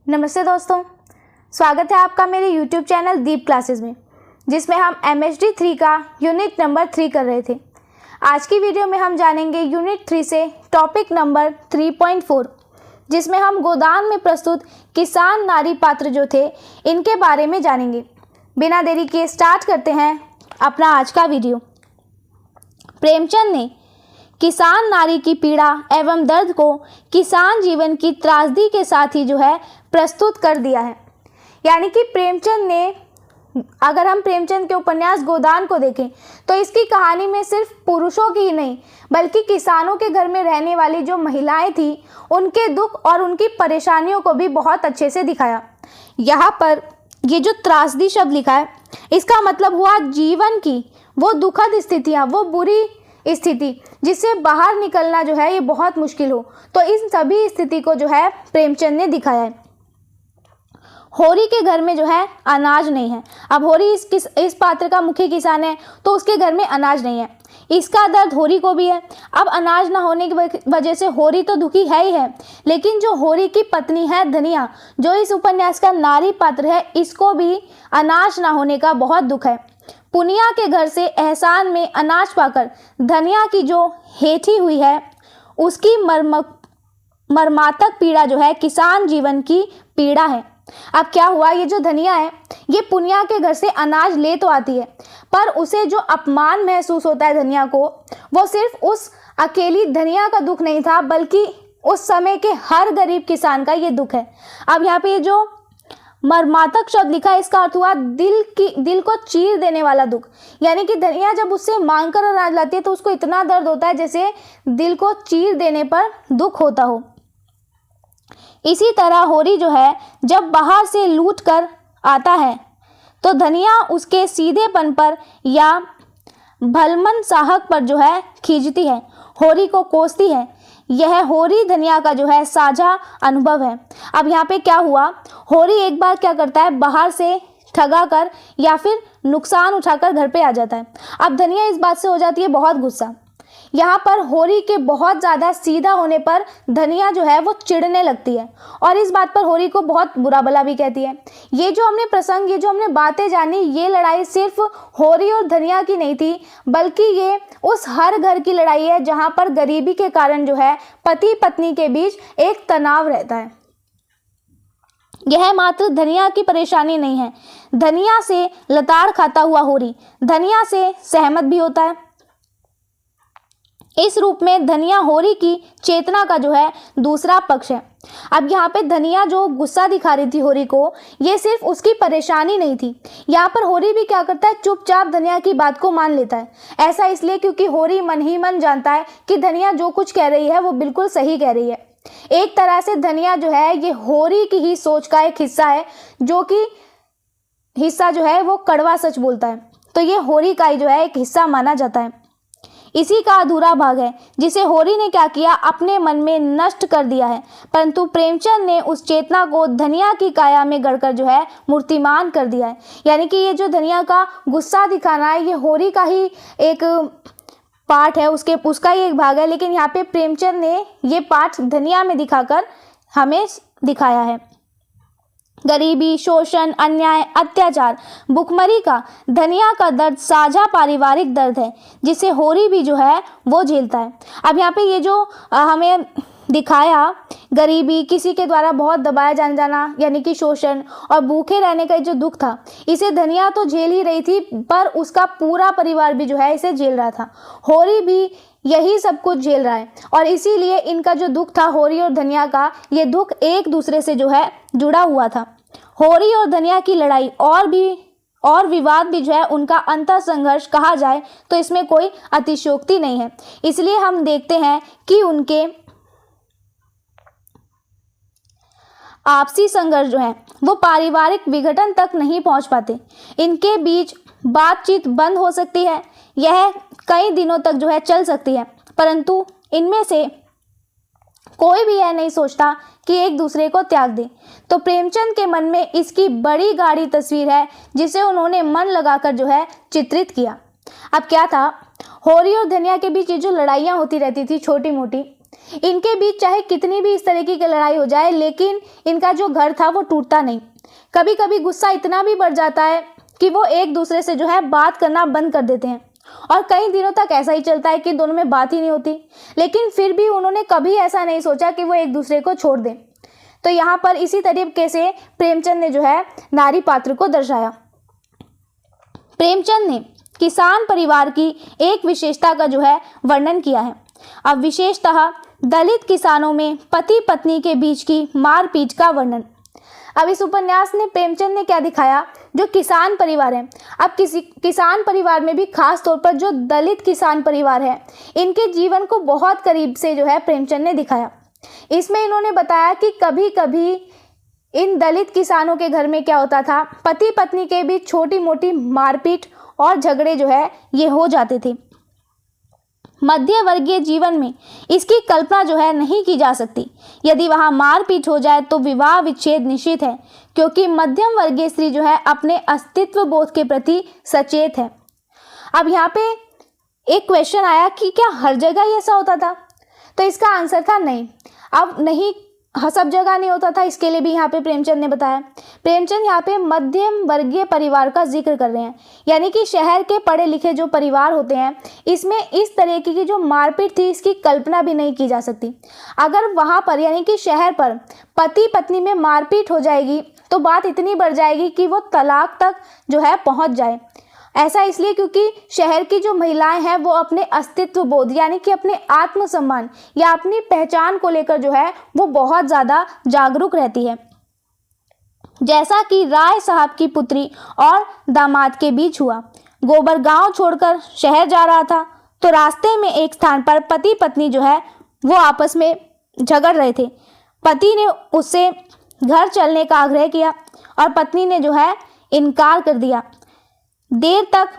नमस्ते दोस्तों, स्वागत है आपका मेरे YouTube चैनल दीप क्लासेस में, जिसमें हम MHD 3 का यूनिट नंबर 3 कर रहे थे। आज की वीडियो में हम जानेंगे यूनिट 3 से टॉपिक नंबर 3.4, जिसमें हम गोदान में प्रस्तुत किसान नारी पात्र जो थे इनके बारे में जानेंगे। बिना देरी किए स्टार्ट करते हैं अपना आज का वीडियो। प्रेमचंद ने किसान नारी की पीड़ा एवं दर्द को किसान जीवन की त्रासदी के साथ ही प्रस्तुत कर दिया है। यानी कि प्रेमचंद ने, अगर हम प्रेमचंद के उपन्यास गोदान को देखें तो इसकी कहानी में सिर्फ पुरुषों की ही नहीं बल्कि किसानों के घर में रहने वाली जो महिलाएं थी उनके दुख और उनकी परेशानियों को भी बहुत अच्छे से दिखाया। यहाँ पर ये जो त्रासदी शब्द लिखा है इसका मतलब हुआ जीवन की वो दुखद स्थितियाँ, वो बुरी स्थिति जिससे बाहर निकलना ये बहुत मुश्किल हो। तो इन सभी स्थिति को प्रेमचंद ने दिखाया है। होरी के घर में अनाज नहीं है। अब होरी इस पात्र का मुख्य किसान है तो उसके घर में अनाज नहीं है। इसका दर्द होरी को भी है। अब अनाज ना होने की वजह से होरी तो दुखी है ही है, लेकिन जो होरी की पत्नी है धनिया, जो इस उपन्यास का नारी पात्र है, इसको भी अनाज ना होने का बहुत दुख है। पुनिया के घर से एहसान में अनाज पाकर धनिया की जो हेठी हुई है उसकी मर्मातक पीड़ा किसान जीवन की पीड़ा है। अब क्या हुआ, ये जो धनिया है ये पुनिया के घर से अनाज ले तो आती है, पर उसे जो अपमान महसूस होता है धनिया को, वो सिर्फ उस अकेली धनिया का दुख नहीं था बल्कि उस समय के हर गरीब किसान का ये दुख है। अब यहाँ पे ये जो मर्मातक शब्द लिखा है इसका अर्थ हुआ दिल को चीर देने वाला दुख। यानी कि धनिया जब उससे मांग कर अनाज लाती है तो उसको इतना दर्द होता है जैसे दिल को चीर देने पर दुख होता हो। इसी तरह होरी जब बाहर से लूट कर आता है तो धनिया उसके सीधेपन पर या भलमन साहक पर खींचती है, होरी को कोसती है। यह होरी धनिया का साझा अनुभव है। अब यहाँ पे क्या हुआ, होरी एक बार क्या करता है, बाहर से ठगा कर या फिर नुकसान उठाकर घर पे आ जाता है। अब धनिया इस बात से हो जाती है बहुत गुस्सा। यहाँ पर होरी के बहुत ज़्यादा सीधा होने पर धनिया वो चिढ़ने लगती है और इस बात पर होरी को बहुत बुरा भला भी कहती है। ये जो हमने बातें जानी, ये लड़ाई सिर्फ होरी और धनिया की नहीं थी बल्कि ये उस हर घर की लड़ाई है जहाँ पर गरीबी के कारण पति पत्नी के बीच एक तनाव रहता है। यह मात्र धनिया की परेशानी नहीं है। धनिया से लताड़ खाता हुआ होरी धनिया से सहमत भी होता है। इस रूप में धनिया होरी की चेतना का दूसरा पक्ष है। अब यहाँ पे धनिया जो गुस्सा दिखा रही थी होरी को, ये सिर्फ उसकी परेशानी नहीं थी। यहाँ पर होरी भी क्या करता है, चुपचाप धनिया की बात को मान लेता है। ऐसा इसलिए क्योंकि होरी मन ही मन जानता है कि धनिया जो कुछ कह रही है वो बिल्कुल सही कह रही है। एक तरह से धनिया ये होरी की ही सोच का एक हिस्सा है, जो कि हिस्सा वो कड़वा सच बोलता है। तो ये होरी का ही एक हिस्सा माना जाता है। इसी का अधूरा भाग है जिसे होरी ने क्या किया, अपने मन में नष्ट कर दिया है। परंतु प्रेमचंद ने उस चेतना को धनिया की काया में गढ़कर मूर्तिमान कर दिया है। यानी कि ये जो धनिया का गुस्सा दिखाना है ये होरी का ही एक पार्ट है, उसका ही एक भाग है, लेकिन यहाँ पे प्रेमचंद ने ये पार्ट धनिया में दिखाकर हमें दिखाया है। गरीबी, शोषण, अन्याय, अत्याचार, भुखमरी का धनिया का दर्द साझा पारिवारिक दर्द है जिसे होरी भी वो झेलता है। अब यहाँ पे ये जो हमें दिखाया, गरीबी, किसी के द्वारा बहुत दबाया जाना यानी कि शोषण, और भूखे रहने का जो दुख था, इसे धनिया तो झेल ही रही थी पर उसका पूरा परिवार भी इसे झेल रहा था। होरी भी यही सब कुछ झेल रहा है और इसीलिए इनका जो दुख था, होरी और धनिया का, ये दुख एक दूसरे से जुड़ा हुआ था। होरी और धनिया की लड़ाई और विवाद भी उनका अंतर संघर्ष कहा जाए तो इसमें कोई अतिशयोक्ति नहीं है। इसलिए हम देखते हैं कि उनके आपसी संघर्ष वो पारिवारिक विघटन तक नहीं पहुंच पाते। इनके बीच बातचीत बंद हो सकती है, यह कई दिनों तक चल सकती है, परंतु इनमें से कोई भी यह नहीं सोचता कि एक दूसरे को त्याग दे। तो प्रेमचंद के मन में इसकी बड़ी गाढ़ी तस्वीर है जिसे उन्होंने मन लगाकर चित्रित किया। अब क्या था, होरी और धनिया के बीच ये जो लड़ाइयाँ होती रहती थी छोटी मोटी, इनके बीच चाहे कितनी भी इस तरीके की लड़ाई हो जाए, लेकिन इनका जो घर था वो टूटता नहीं। कभी कभी गुस्सा इतना भी बढ़ जाता है कि वो एक दूसरे से जो है बात करना बंद कर देते हैं, और कई दिनों तक ऐसा ही चलता है कि दोनों में बात ही नहीं होती। लेकिन फिर भी उन्होंने कभी ऐसा नहीं सोचा कि वो एक दूसरे को छोड़ दें। तो यहाँ पर इसी तरीके से प्रेमचंद ने जो है नारी पात्र को दर्शाया। प्रेमचंद ने किसान परिवार की एक विशेषता का जो है वर्णन किया है। अब विशेषतः दलित किसानों में पति पत्नी के बीच की मारपीट का वर्णन। अब इस उपन्यास में प्रेमचंद ने क्या दिखाया, जो किसान परिवार है, अब किसी किसान परिवार में भी खास तौर पर जो दलित किसान परिवार है, इनके जीवन को बहुत करीब से जो है प्रेमचंद ने दिखाया। इसमें इन्होंने बताया कि कभी कभी इन दलित किसानों के घर में क्या होता था, पति पत्नी के बीच छोटी मोटी मारपीट और झगड़े जो है ये हो जाते थे। मध्य वर्गीय जीवन में इसकी कल्पना जो है नहीं की जा सकती। यदि वहां मारपीट हो जाए तो विवाह विच्छेद निश्चित है, क्योंकि मध्यम वर्गीय स्त्री जो है अपने अस्तित्व बोध के प्रति सचेत है। अब यहाँ पे एक क्वेश्चन आया कि क्या हर जगह ही ऐसा होता था, तो इसका आंसर था नहीं। अब नहीं, सब जगह नहीं होता था, इसके लिए भी यहाँ पे प्रेमचंद ने बताया। प्रेमचंद यहाँ पे मध्यम वर्गीय परिवार का जिक्र कर रहे हैं, यानी कि शहर के पढ़े लिखे जो परिवार होते हैं, इसमें इस तरीके की जो मारपीट थी इसकी कल्पना भी नहीं की जा सकती। अगर वहाँ पर यानी कि शहर पर पति पत्नी में मारपीट हो जाएगी तो बात इतनी बढ़ जाएगी कि वो तलाक तक जो है पहुँच जाए। ऐसा इसलिए क्योंकि शहर की जो महिलाएं हैं वो अपने अस्तित्व बोध यानी कि अपने आत्मसम्मान या अपनी पहचान को लेकर जो है वो बहुत ज़्यादा जागरूक रहती है। जैसा कि राय साहब की पुत्री और दामाद के बीच हुआ। गोबर गांव छोड़कर शहर जा रहा था तो रास्ते में एक स्थान पर पति पत्नी जो है वो आपस में झगड़ रहे थे। पति ने उससे घर चलने का आग्रह किया और पत्नी ने जो है इनकार कर दिया। देर तक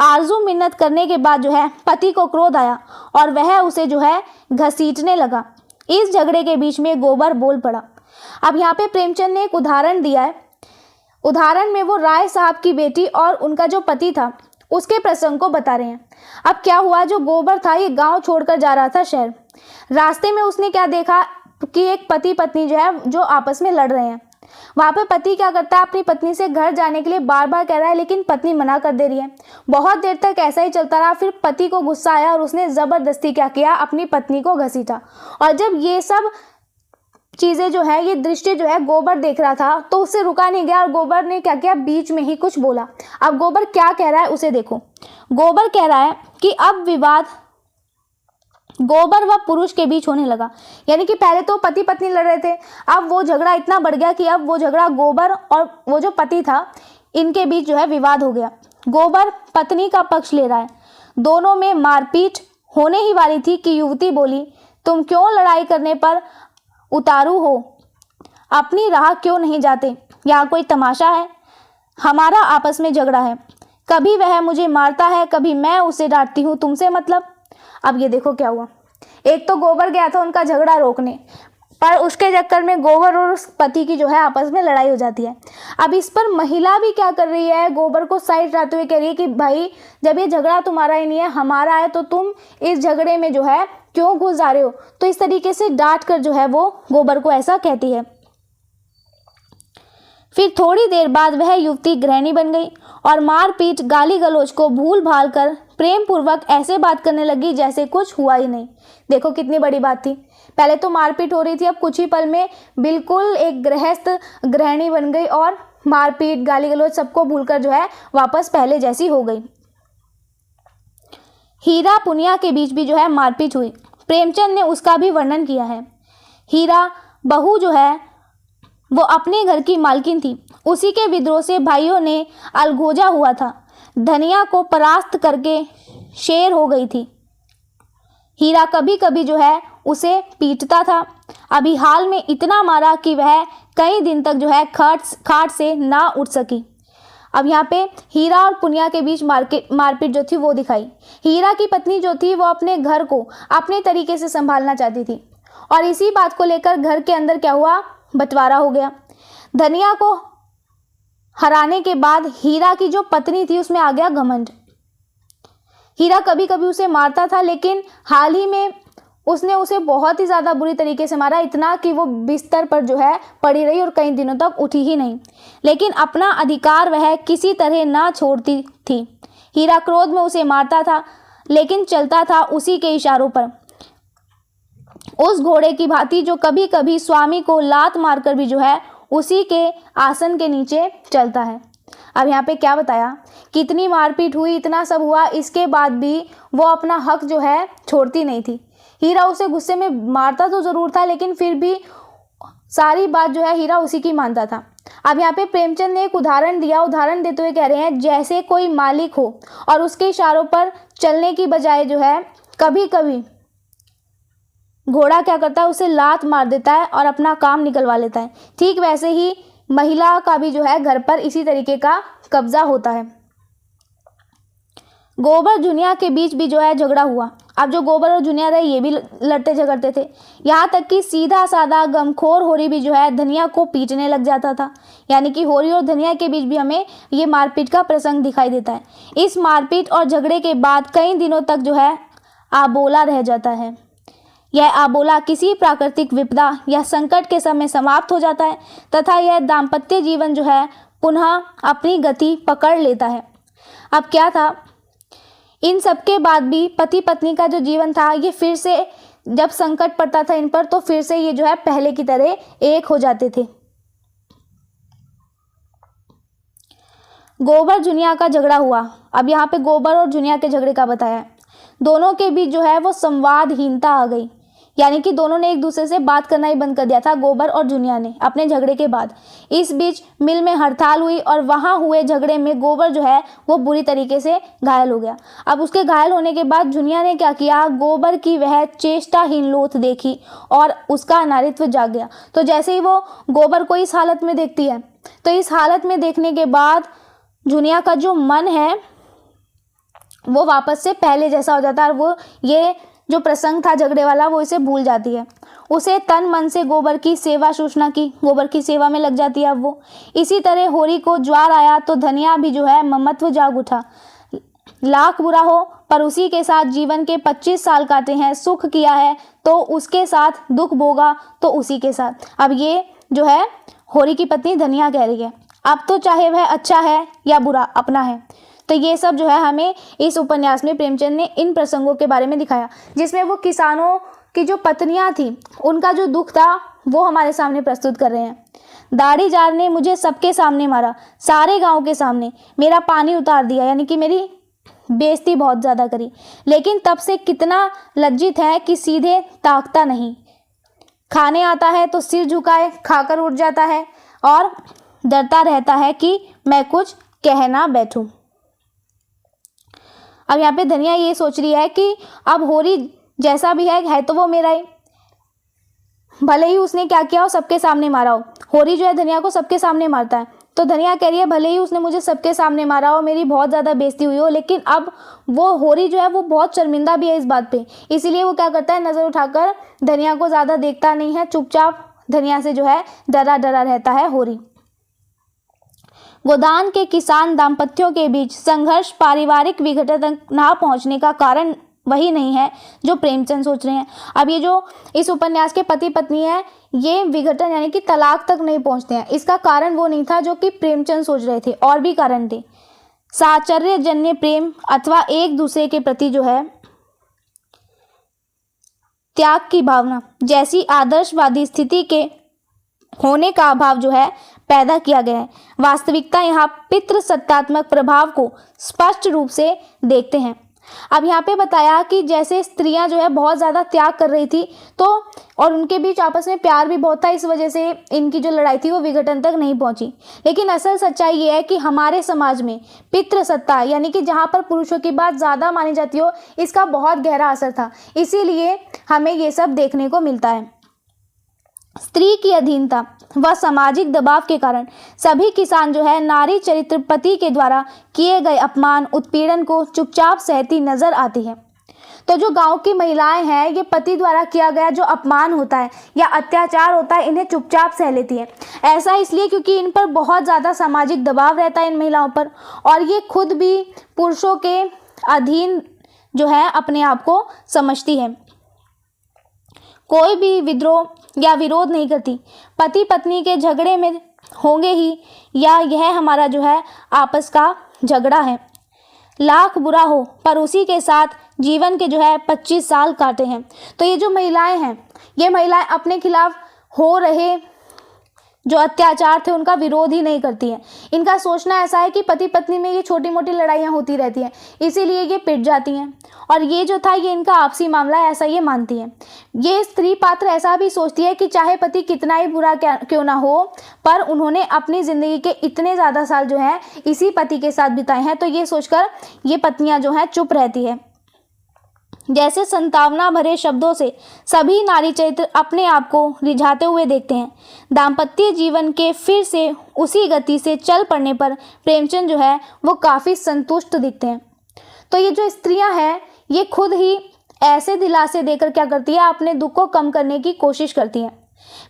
आरजू मिन्नत करने के बाद जो है पति को क्रोध आया और वह उसे जो है घसीटने लगा। इस झगड़े के बीच में गोबर बोल पड़ा। अब यहाँ पे प्रेमचंद ने एक उदाहरण दिया है। उदाहरण में वो राय साहब की बेटी और उनका जो पति था उसके प्रसंग को बता रहे हैं। अब क्या हुआ, जो गोबर था ये गांव छोड़कर जा रहा था शहर। रास्ते में उसने क्या देखा कि एक पति पत्नी जो है जो आपस में लड़ रहे हैं। वहाँ पे पति क्या करता है, अपनी पत्नी से घर जाने के लिए बार बार कह रहा है, लेकिन पत्नी मना कर दे रही है। बहुत देर तक ऐसा ही चलता रहा। फिर पति को गुस्सा आया और उसने ज़बरदस्ती क्या किया, अपनी पत्नी को घसीटा। और जब ये सब चीज़ें जो है, ये दृश्य जो है गोबर देख रहा था तो उससे रुका नहीं गया और गोबर ने क्या किया, बीच में ही कुछ बोला। अब गोबर क्या कह रहा है उसे देखो। गोबर कह रहा है कि अब विवाद गोबर व पुरुष के बीच होने लगा। यानी कि पहले तो पति पत्नी लड़ रहे थे, अब वो झगड़ा इतना बढ़ गया कि अब वो झगड़ा गोबर और वो जो पति था इनके बीच जो है विवाद हो गया। गोबर पत्नी का पक्ष ले रहा है। दोनों में मारपीट होने ही वाली थी कि युवती बोली, तुम क्यों लड़ाई करने पर उतारू हो, अपनी राह क्यों नहीं जाते, यहाँ कोई तमाशा है, हमारा आपस में झगड़ा है, कभी वह मुझे मारता है कभी मैं उसे डांटती हूँ, तुमसे मतलब। अब ये देखो क्या हुआ, एक तो गोबर गया था उनका झगड़ा रोकने, पर उसके चक्कर में गोबर और उस पति की जो है आपस में लड़ाई हो जाती है। अब इस पर महिला भी क्या कर रही है, गोबर को साइड हटाते हुए कह रही है कि भाई जब ये झगड़ा तुम्हारा ही नहीं है हमारा है, तो तुम इस झगड़े में जो है क्यों घुस जा रहे हो। तो इस तरीके से डांट कर जो है वो गोबर को ऐसा कहती है। फिर थोड़ी देर बाद वह युवती गृहिणी बन गई और मारपीट गाली गलौज को भूल भाल कर प्रेम पूर्वक ऐसे बात करने लगी जैसे कुछ हुआ ही नहीं। देखो कितनी बड़ी बात थी, पहले तो मारपीट हो रही थी, अब कुछ ही पल में बिल्कुल एक गृहस्थ गृहिणी बन गई और मारपीट गाली गलौज सबको भूलकर जो है वापस पहले जैसी हो गई। हीरा पुनिया के बीच भी जो है मारपीट हुई। प्रेमचंद ने उसका भी वर्णन किया है। हीरा बहू जो है वो अपने घर की मालकिन थी। उसी के विद्रोह से भाइयों ने अलगोजा हुआ था। धनिया को परास्त करके शेर हो गई थी। हीरा कभी कभी जो है उसे पीटता था। अभी हाल में इतना मारा कि वह कई दिन तक जो है खाट से ना उठ सकी। अब यहाँ पे हीरा और पुनिया के बीच मारपीट जो थी वो दिखाई। हीरा की पत्नी जो थी वो अपने घर को अपने तरीके से संभालना चाहती थी और इसी बात को लेकर घर के अंदर क्या हुआ, बंटवारा हो गया। धनिया को हराने के बाद हीरा की जो पत्नी थी उसमें आ गया घमंड। हीरा कभी कभी उसे मारता था, लेकिन हाल ही में उसने उसे बहुत ही ज़्यादा बुरी तरीके से मारा, इतना कि वो बिस्तर पर जो है पड़ी रही और कई दिनों तक उठी ही नहीं। लेकिन अपना अधिकार वह किसी तरह ना छोड़ती थी। हीरा क्रोध में उसे मारता था, लेकिन चलता था उसी के इशारों पर, उस घोड़े की भांति जो कभी कभी स्वामी को लात मारकर भी जो है उसी के आसन के नीचे चलता है। अब यहाँ पे क्या बताया, कितनी मारपीट हुई, इतना सब हुआ, इसके बाद भी वो अपना हक जो है छोड़ती नहीं थी। हीरा उसे गुस्से में मारता तो ज़रूर था, लेकिन फिर भी सारी बात जो है हीरा उसी की मानता था। अब यहाँ पे प्रेमचंद ने एक उदाहरण दिया, उदाहरण देते हुए कह रहे हैं, जैसे कोई मालिक हो और उसके इशारों पर चलने की बजाय जो है कभी कभी घोड़ा क्या करता है, उसे लात मार देता है और अपना काम निकलवा लेता है। ठीक वैसे ही महिला का भी जो है घर पर इसी तरीके का कब्जा होता है। गोबर जुनिया के बीच भी जो है झगड़ा हुआ। अब जो गोबर और जुनिया रहे ये भी लड़ते झगड़ते थे, यहाँ तक कि सीधा साधा गमखोर होरी भी जो है धनिया को पीटने लग जाता था। यानी कि होरी और धनिया के बीच भी हमें ये मारपीट का प्रसंग दिखाई देता है। इस मारपीट और झगड़े के बाद कई दिनों तक जो है आबोला रह जाता है। यह आबोला किसी प्राकृतिक विपदा या संकट के समय समाप्त हो जाता है तथा यह दाम्पत्य जीवन जो है पुनः अपनी गति पकड़ लेता है। अब क्या था, इन सब के बाद भी पति पत्नी का जो जीवन था ये फिर से जब संकट पड़ता था इन पर, तो फिर से ये जो है पहले की तरह एक हो जाते थे। गोबर जुनिया का झगड़ा हुआ। अब यहाँ पे गोबर और जुनिया के झगड़े का बताया है। दोनों के बीच जो है वो संवादहीनता आ गई, यानी कि दोनों ने एक दूसरे से बात करना ही बंद कर दिया था, गोबर और जुनिया ने, अपने झगड़े के बाद। इस बीच मिल में हड़ताल हुई और वहां हुए झगड़े में गोबर जो है वो बुरी तरीके से घायल हो गया। अब उसके घायल होने के बाद जुनिया ने क्या किया, गोबर की वह चेष्टाहीन लोथ देखी और उसका नारीत्व जाग गया। तो जैसे ही वो गोबर को इस हालत में देखती है, तो इस हालत में देखने के बाद जुनिया का जो मन है वो वापस से पहले जैसा हो जाता है और वो ये जो प्रसंग था झगड़े वाला वो इसे भूल जाती है। उसे तन मन से गोबर की सेवा शुश्रूषा की, गोबर की सेवा में लग जाती है अब वो। इसी तरह होरी को ज्वार आया तो धनिया भी जो है ममत्व जाग उठा। लाख बुरा हो पर उसी के साथ जीवन के 25 साल काटे हैं, सुख किया है तो उसके साथ, दुख भोगा तो उसी के साथ। अब ये जो है होरी की पत्नी धनिया कह रही है, अब तो चाहे वह अच्छा है या बुरा अपना है। तो ये सब जो है हमें इस उपन्यास में प्रेमचंद ने इन प्रसंगों के बारे में दिखाया, जिसमें वो किसानों की जो पत्नियां थी उनका जो दुख था वो हमारे सामने प्रस्तुत कर रहे हैं। दाढ़ी जार ने मुझे सबके सामने मारा, सारे गांव के सामने मेरा पानी उतार दिया, यानी कि मेरी बेइज्जती बहुत ज़्यादा करी। लेकिन तब से कितना लज्जित है कि सीधे ताकता नहीं, खाने आता है तो सिर झुकाए खाकर उठ जाता है और डरता रहता है कि मैं कुछ कह ना बैठूं। अब यहाँ पे धनिया ये सोच रही है कि अब होरी जैसा भी है तो वो मेरा ही, भले ही उसने क्या किया हो सबके सामने मारा हो। होरी जो है धनिया को सबके सामने मारता है, तो धनिया कह रही है भले ही उसने मुझे सबके सामने मारा हो, मेरी बहुत ज़्यादा बेइज्जती हुई हो, लेकिन अब वो होरी जो है वो बहुत शर्मिंदा भी है इस बात पे। इसीलिए वो क्या करता है, नज़र उठाकर धनिया को ज़्यादा देखता नहीं है, चुपचाप धनिया से जो है डरा डरा रहता है होरी। गोदान के किसान दाम्पत्यों के बीच संघर्ष पारिवारिक विघटन तक ना पहुंचने का कारण वही नहीं है जो प्रेमचंद सोच रहे हैं। अब ये जो इस उपन्यास के पति पत्नी है ये विघटन यानी कि तलाक तक नहीं पहुंचते हैं, इसका कारण वो नहीं था जो कि प्रेमचंद सोच रहे थे, और भी कारण थे। साचर्य जन्य प्रेम अथवा एक दूसरे के प्रति जो है त्याग की भावना जैसी आदर्शवादी स्थिति के होने का अभाव जो है पैदा किया गया है। वास्तविकता यहाँ पितृसत्तात्मक प्रभाव को स्पष्ट रूप से देखते हैं। अब यहाँ पे बताया कि जैसे स्त्रियां जो है बहुत ज़्यादा त्याग कर रही थी तो और उनके बीच आपस में प्यार भी बहुत था, इस वजह से इनकी जो लड़ाई थी वो विघटन तक नहीं पहुंची। लेकिन असल सच्चाई ये है कि हमारे समाज में पितृसत्ता यानी कि जहाँ पर पुरुषों की बात ज़्यादा मानी जाती हो, इसका बहुत गहरा असर था, इसीलिए हमें ये सब देखने को मिलता है। स्त्री की अधीनता व सामाजिक दबाव के कारण सभी किसान जो है नारी चरित्र पति के द्वारा किए गए अपमान उत्पीड़न को चुपचाप सहती नजर आती है। तो जो गांव की महिलाएं हैं ये पति द्वारा किया गया जो अपमान होता है या अत्याचार होता है इन्हें चुपचाप सह लेती है। ऐसा इसलिए क्योंकि इन पर बहुत ज़्यादा सामाजिक दबाव रहता है इन महिलाओं पर, और ये खुद भी पुरुषों के अधीन जो है अपने आप को समझती है। कोई भी विद्रोह या विरोध नहीं करती। पति पत्नी के झगड़े में होंगे ही, या यह हमारा जो है आपस का झगड़ा है। लाख बुरा हो पर उसी के साथ जीवन के जो है 25 साल काटे हैं। तो ये जो महिलाएं हैं, ये महिलाएं अपने खिलाफ हो रहे जो अत्याचार थे उनका विरोध ही नहीं करती हैं। इनका सोचना ऐसा है कि पति पत्नी में ये छोटी मोटी लड़ाइयाँ होती रहती हैं, इसीलिए ये पिट जाती हैं, और ये जो था ये इनका आपसी मामला है, ऐसा ये मानती हैं। ये स्त्री पात्र ऐसा भी सोचती है कि चाहे पति कितना ही बुरा क्यों ना हो, पर उन्होंने अपनी ज़िंदगी के इतने ज़्यादा साल जो है इसी पति के साथ बिताए हैं, तो ये सोचकर ये पत्नियाँ जो हैं चुप रहती है। जैसे संतावना भरे शब्दों से सभी नारी चरित्र अपने आप को रिझाते हुए देखते हैं। दाम्पत्य जीवन के फिर से उसी गति से चल पड़ने पर प्रेमचंद जो है वो काफ़ी संतुष्ट दिखते हैं। तो ये जो स्त्रियां हैं ये खुद ही ऐसे दिलासे देकर क्या करती है, अपने दुख को कम करने की कोशिश करती हैं।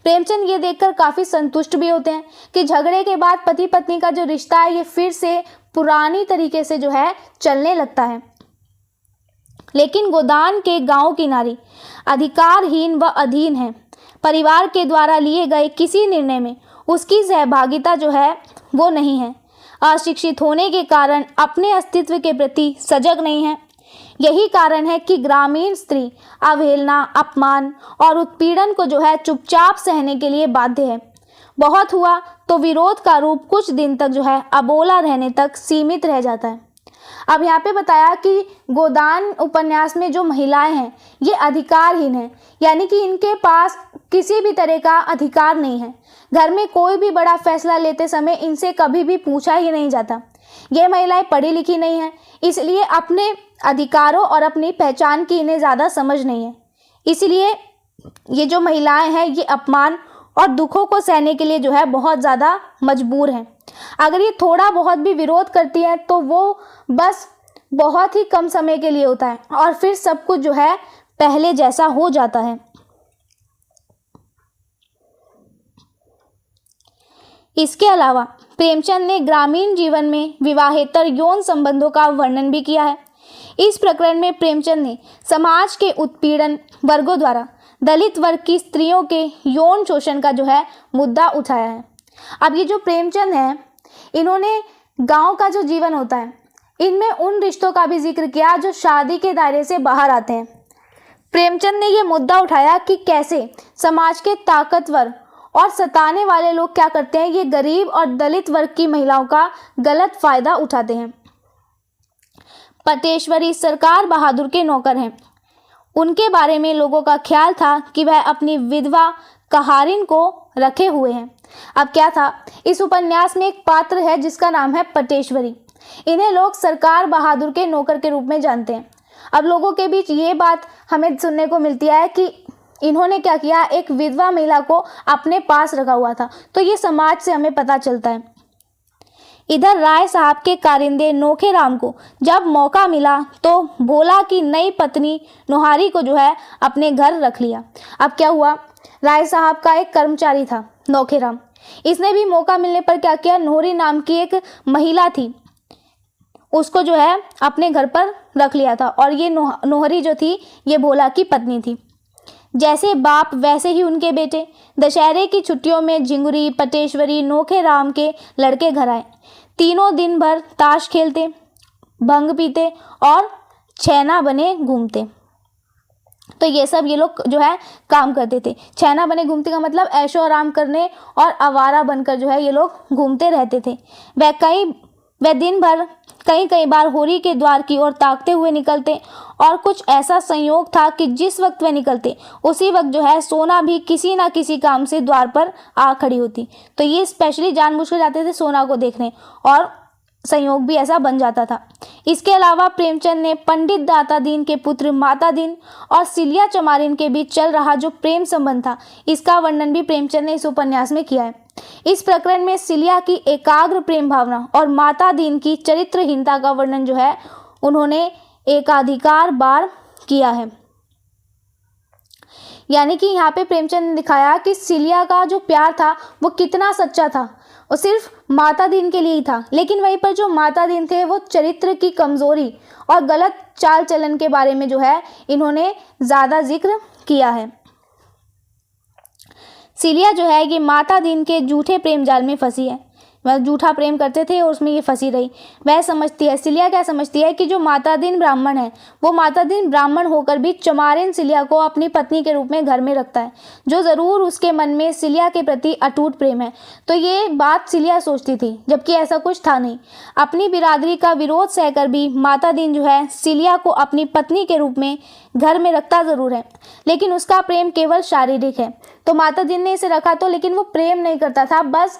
प्रेमचंद ये देखकर काफ़ी संतुष्ट भी होते हैं कि झगड़े के बाद पति पत्नी का जो रिश्ता है ये फिर से पुरानी तरीके से जो है चलने लगता है। लेकिन गोदान के गांव की नारी अधिकारहीन व अधीन है। परिवार के द्वारा लिए गए किसी निर्णय में उसकी सहभागिता जो है वो नहीं है। अशिक्षित होने के कारण अपने अस्तित्व के प्रति सजग नहीं है। यही कारण है कि ग्रामीण स्त्री अवहेलना, अपमान और उत्पीड़न को जो है चुपचाप सहने के लिए बाध्य है। बहुत हुआ तो विरोध का रूप कुछ दिन तक जो है अबोला रहने तक सीमित रह जाता है। अब यहाँ पे बताया कि गोदान उपन्यास में जो महिलाएं हैं ये अधिकारहीन हैं, यानी कि इनके पास किसी भी तरह का अधिकार नहीं है। घर में कोई भी बड़ा फैसला लेते समय इनसे कभी भी पूछा ही नहीं जाता। ये महिलाएं पढ़ी लिखी नहीं हैं, इसलिए अपने अधिकारों और अपनी पहचान की इन्हें ज़्यादा समझ नहीं है। इसलिए ये जो महिलाएं हैं ये अपमान और दुखों को सहने के लिए जो है बहुत ज़्यादा मजबूर हैं। अगर ये थोड़ा बहुत भी विरोध करती हैं तो वो बस बहुत ही कम समय के लिए होता है और फिर सब कुछ जो है पहले जैसा हो जाता है। इसके अलावा प्रेमचंद ने ग्रामीण जीवन में विवाहेतर यौन संबंधों का वर्णन भी किया है। इस प्रकरण में प्रेमचंद ने समाज के उत्पीड़न वर्गों द्वारा दलित वर्ग की स्त्रियों के यौन शोषण का जो है मुद्दा उठाया है। अब ये जो प्रेमचंद हैं इन्होंने गांव का जो जीवन होता है इनमें उन रिश्तों का भी जिक्र किया जो शादी के दायरे से बाहर आते हैं। प्रेमचंद ने ये मुद्दा उठाया कि कैसे समाज के ताकतवर और सताने वाले लोग क्या करते हैं, ये गरीब और दलित वर्ग की महिलाओं का गलत फायदा उठाते हैं। पटेश्वरी सरकार बहादुर के नौकर हैं। उनके बारे में लोगों का ख्याल था कि वह अपनी विधवा कहारिन को रखे हुए हैं। अब क्या था, इस उपन्यास में एक पात्र है जिसका नाम है पटेश्वरी। इन्हें लोग सरकार बहादुर के नौकर के रूप में जानते हैं। अब लोगों के बीच ये बात हमें सुनने को मिलती है कि इन्होंने क्या किया, एक विधवा महिला को अपने पास रखा हुआ था। तो ये समाज से हमें पता चलता है। इधर राय साहब के कारिंदे नोखे राम को जब मौका मिला तो भोला की नई पत्नी नोहारी को जो है अपने घर रख लिया। अब क्या हुआ, राय साहब का एक कर्मचारी था नोखे राम, इसने भी मौका मिलने पर क्या किया, नोहरी नाम की एक महिला थी उसको जो है अपने घर पर रख लिया था। और ये नोहरी जो थी ये भोला की पत्नी थी। जैसे बाप वैसे ही उनके बेटे। दशहरे की छुट्टियों में झिंगुरी, पटेश्वरी, नोखे राम के लड़के घर आए। तीनों दिन भर ताश खेलते, भंग पीते और छैना बने घूमते। तो ये सब ये लोग जो है काम करते थे। छैना बने घूमते का मतलब ऐशो आराम करने और आवारा बनकर जो है ये लोग घूमते रहते थे। वह दिन भर कई बार होरी के द्वार की ओर ताकते हुए निकलते और कुछ ऐसा संयोग था कि जिस वक्त वे निकलते उसी वक्त जो है सोना भी किसी ना किसी काम से द्वार पर आ खड़ी होती। तो ये स्पेशली जानबूझकर जाते थे सोना को देखने और संयोग भी ऐसा बन जाता था। इसके अलावा प्रेमचंद ने पंडित दाता दीन के पुत्र माता दीन और सिलिया चमारिन के बीच चल रहा जो प्रेम संबंध था इसका वर्णन भी प्रेमचंद ने इस उपन्यास में किया है। इस प्रकरण में सिलिया की एकाग्र प्रेम भावना और माता दीन की चरित्रहीनता का वर्णन जो है उन्होंने एकाधिकार बार किया है। यानी कि यहाँ पे प्रेमचंद ने दिखाया कि सिलिया का जो प्यार था वो कितना सच्चा था, वो सिर्फ माता दीन के लिए ही था। लेकिन वहीं पर जो माता दीन थे वो चरित्र की कमजोरी और गलत चाल चलन के बारे में जो है इन्होंने ज़्यादा जिक्र किया है। सिलिया जो है ये माता दीन के झूठे प्रेम जाल में फंसी है, वह झूठा प्रेम करते थे और उसमें ये फंसी रही। वह समझती है, सिलिया क्या समझती है कि जो माता दीन ब्राह्मण है वो माता दीन ब्राह्मण होकर भी चमारिन सिलिया को अपनी पत्नी के रूप में घर में रखता है, जो ज़रूर उसके मन में सिलिया के प्रति अटूट प्रेम है। तो ये बात सिलिया सोचती थी, जबकि ऐसा कुछ था नहीं। अपनी बिरादरी का विरोध सहकर भी माता दीन जो है सिलिया को अपनी पत्नी के रूप में घर में रखता ज़रूर है, लेकिन उसका प्रेम केवल शारीरिक है। तो माता दीन ने इसे रखा तो, लेकिन वो प्रेम नहीं करता था, बस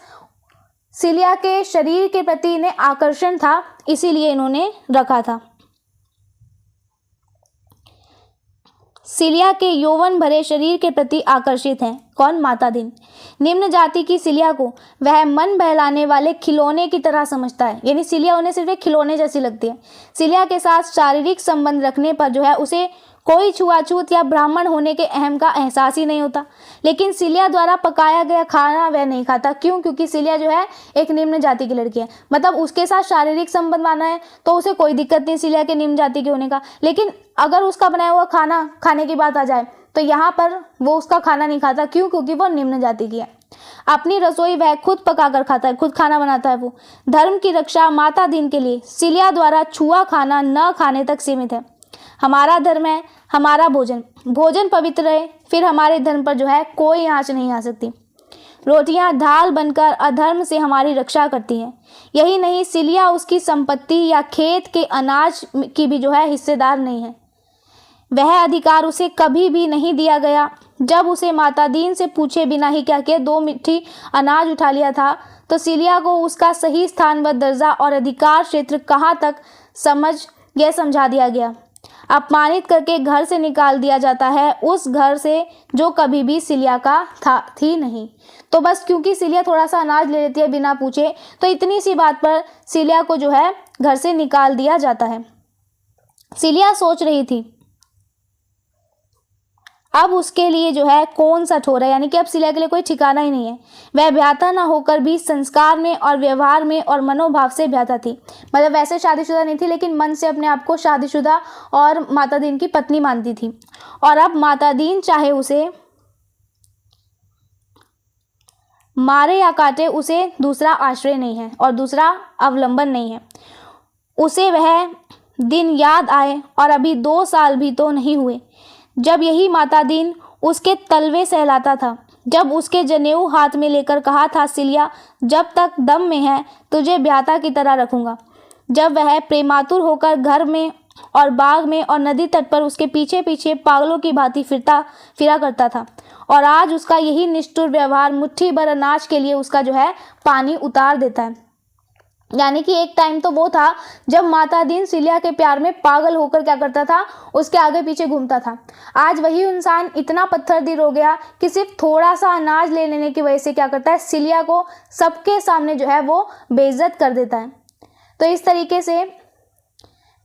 सिलिया के शरीर के प्रति इन्हें आकर्षण था, इसीलिए इन्होंने रखा था। सिलिया के यौवन भरे शरीर के प्रति आकर्षित हैं। कौन? माता दीन। निम्न जाति की सिलिया को वह मन बहलाने वाले खिलौने की तरह समझता है, यानी सिलिया उन्हें सिर्फ एक खिलौने जैसी लगती है। सिलिया के साथ शारीरिक संबंध रखने पर जो है उसे कोई छुआछूत या ब्राह्मण होने के अहम का एहसास ही नहीं होता। लेकिन सिलिया द्वारा पकाया गया खाना वह नहीं खाता। क्यों? क्योंकि सिलिया जो है एक निम्न जाति की लड़की है, मतलब उसके साथ शारीरिक संबंध माना है तो उसे कोई दिक्कत नहीं सिलिया के निम्न जाति के होने का। लेकिन अगर उसका बनाया हुआ खाना खाने की बात आ जाए तो यहाँ पर वो उसका खाना नहीं खाता। क्यों? क्योंकि वो निम्न जाति की है। अपनी रसोई वह खुद पकाकर खाता है, खुद खाना बनाता है। वो धर्म की रक्षा माता दीन के लिए सिलिया द्वारा छुआ खाना न खाने तक सीमित है। हमारा धर्म है हमारा भोजन, भोजन पवित्र रहे, फिर हमारे धर्म पर जो है कोई आँच नहीं आ सकती। रोटियां ढाल बनकर अधर्म से हमारी रक्षा करती हैं। यही नहीं, सिलिया उसकी संपत्ति या खेत के अनाज की भी जो है हिस्सेदार नहीं है। वह अधिकार उसे कभी भी नहीं दिया गया। जब उसे माता दीन से पूछे बिना ही क्या किया 2 मुट्ठी अनाज उठा लिया था, तो सिलिया को उसका सही स्थान व दर्जा और अधिकार क्षेत्र कहाँ तक समझा दिया गया। अपमानित करके घर से निकाल दिया जाता है, उस घर से जो कभी भी सिलिया का थी नहीं। तो बस क्योंकि सिलिया थोड़ा सा अनाज ले लेती है बिना पूछे, तो इतनी सी बात पर सिलिया को जो है घर से निकाल दिया जाता है। सिलिया सोच रही थी अब उसके लिए जो है कौन सा ठोर है, यानी कि अब सिलिया के लिए कोई ठिकाना ही नहीं है। वह ब्याता न होकर भी संस्कार में और व्यवहार में और मनोभाव से ब्याता थी, मतलब वैसे शादीशुदा नहीं थी लेकिन मन से अपने आप को शादीशुदा और माता दीन की पत्नी मानती थी। और अब माता दीन चाहे उसे मारे या काटे, उसे दूसरा आश्रय नहीं है और दूसरा अवलंबन नहीं है। उसे वह दिन याद आए, और अभी 2 साल भी तो नहीं हुए जब यही माता दीन उसके तलवे सहलाता था, जब उसके जनेऊ हाथ में लेकर कहा था, सिलिया जब तक दम में है तुझे ब्याता की तरह रखूंगा। जब वह प्रेमातुर होकर घर में और बाग में और नदी तट पर उसके पीछे पीछे पागलों की भांति फिरा करता था, और आज उसका यही निष्ठुर व्यवहार मुट्ठी भर अनाज के लिए उसका जो है पानी उतार देता है। यानी कि एक टाइम तो वो था जब माता दीन सिलिया के प्यार में पागल होकर क्या करता था, उसके आगे पीछे घूमता था। आज वही इंसान इतना पत्थरदिल हो गया कि सिर्फ थोड़ा सा अनाज ले लेने की वजह से क्या करता है, सिलिया को सबके सामने जो है वो बेइज्जत कर देता है। तो इस तरीके से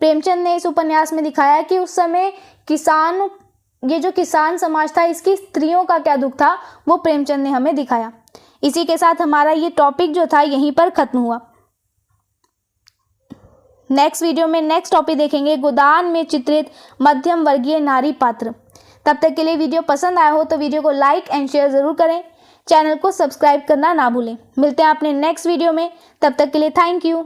प्रेमचंद ने इस उपन्यास में दिखाया कि उस समय ये जो किसान समाज था, इसकी स्त्रियों का क्या दुख था, वो प्रेमचंद ने हमें दिखाया। इसी के साथ हमारा ये टॉपिक जो था यहीं पर खत्म हुआ। नेक्स्ट वीडियो में नेक्स्ट टॉपिक देखेंगे, गोदान में चित्रित मध्यम वर्गीय नारी पात्र। तब तक के लिए वीडियो पसंद आया हो तो वीडियो को लाइक एंड शेयर ज़रूर करें, चैनल को सब्सक्राइब करना ना भूलें। मिलते हैं अपने नेक्स्ट वीडियो में, तब तक के लिए थैंक यू।